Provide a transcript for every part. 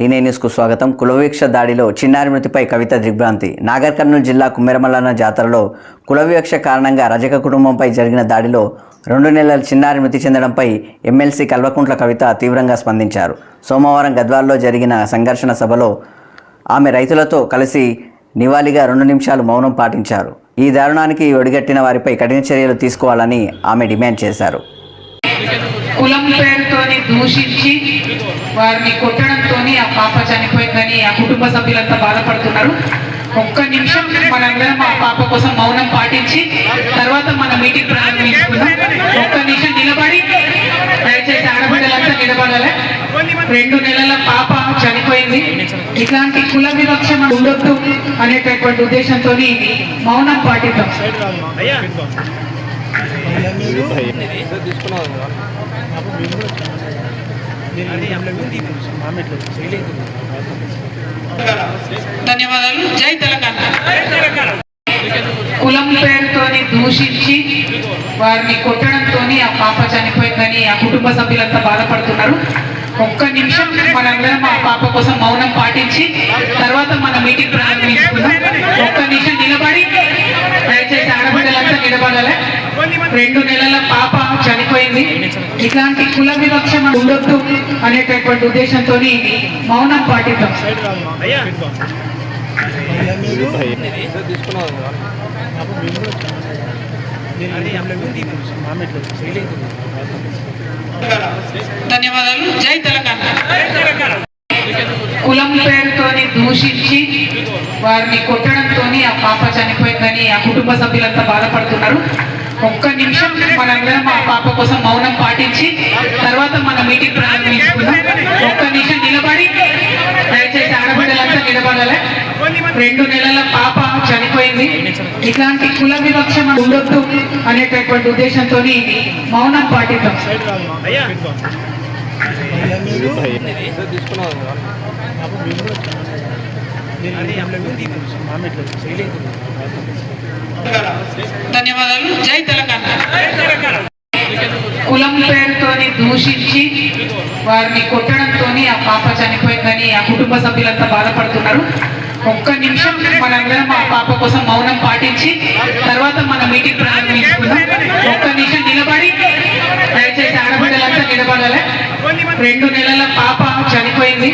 టీనే న్యూస్కు స్వాగతం. కులవివక్ష దాడిలో చిన్నారి మృతిపై కవిత దిగ్భ్రాంతి. నాగర్ కర్నూలు జిల్లా కుమ్మెరమల్లన జాతరలో కులవివక్ష కారణంగా రజక కుటుంబంపై జరిగిన దాడిలో 2 నెలల చిన్నారి మృతి చెందడంపై ఎమ్మెల్సీ కల్వకుంట్ల కవిత తీవ్రంగా స్పందించారు. సోమవారం గద్వాల్లో జరిగిన సంఘర్షణ సభలో ఆమె రైతులతో కలిసి నివాళిగా 2 నిమిషాలు మౌనం పాటించారు. ఈ దారుణానికి ఒడిగట్టిన వారిపై కఠిన చర్యలు తీసుకోవాలని ఆమె డిమాండ్ చేశారు. కులం పేరుతోని దూషించి వారిని కొట్టడంతో ఆ పాప చనిపోయిందని ఆ కుటుంబ సభ్యులంతా బాధపడుతున్నారు. ఒక్క నిమిషం మనందరం ఆ పాప కోసం మౌనం పాటించి తర్వాత మన మీటింగ్ ప్రారంభించుకుందాం. ఒక్క నిమిషం నిలబడి దయచేసి ఆడబిడ్డలంతా నిలబడాలి. 2 నెలల పాప చనిపోయింది. ఇట్లాంటి కుల వివక్ష ఉండొద్దు అనేటటువంటి ఉద్దేశంతో మౌనం పాటిద్దాం. ధన్యవాదాలు. జై తెలంగాణ. కులం పేరుతోని దూషించి వారిని కొట్టడంతో ఆ పాప చనిపోయిందని ఆ కుటుంబ సభ్యులంతా బాధపడుతున్నారు. ఒక్క నిమిషం మనందరం ఆ పాప కోసం మౌనం పాటించి తర్వాత మన మీటింగ్ ప్రారంభించుకుందాం. ఒక్క నిమిషం నిలబడి దయచేసి ఆడబిడ్డలంతా నిలబడాలి. 2 నెలల పాప చనిపోయింది. ఇట్లాంటి కుల వివక్ష ఉండొద్దు అనేటటువంటి ఉద్దేశంతో మౌనం పాటిద్దాం. ధన్యవాదాలు. జై తెలంగాణ. కులం పేరుతోని దూషించి వారిని కొట్టడంతో ఆ పాప చనిపోయిందని ఆ కుటుంబ సభ్యులంతా బాధపడుతున్నారు. ఒక్క నిమిషం మనందరం ఆ పాప కోసం మౌనం పాటించి తర్వాత మన మీటింగ్ ప్రారంభించుకుందాం. ఒక్క నిమిషం నిలబడి దయచేసి ఆడబిడ్డలంతా నిలబడాలి. 2 నెలల పాప చనిపోయింది. ఇట్లాంటి కుల వివక్ష ఉండొద్దు అనేటటువంటి ఉద్దేశంతో మౌనం పాటిద్దాం. ధన్యవాదాలు. జై తెలంగాణ. కులం పేరుతోని దూషించి వారిని కొట్టడంతో ఆ పాప చనిపోయిందని ఆ కుటుంబ సభ్యులంతా బాధపడుతున్నారు. ఒక్క నిమిషం మనందరం ఆ పాప కోసం మౌనం పాటించి తర్వాత మన మీటింగ్ ప్రారంభించుకుందాం. ఒక్క నిమిషం నిలబడి దయచేసి ఆడబిడ్డలంతా నిలబడాలి. 2 నెలల పాప చనిపోయింది.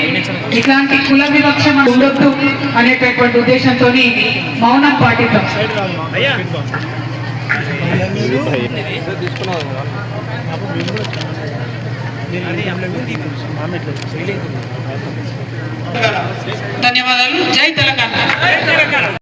ఇట్లాంటి కుల వివక్ష ఉండొద్దు అనేటటువంటి ఉద్దేశంతో మౌనం పాటిద్దాం. ధన్యవాదాలు. జై తెలంగాణ.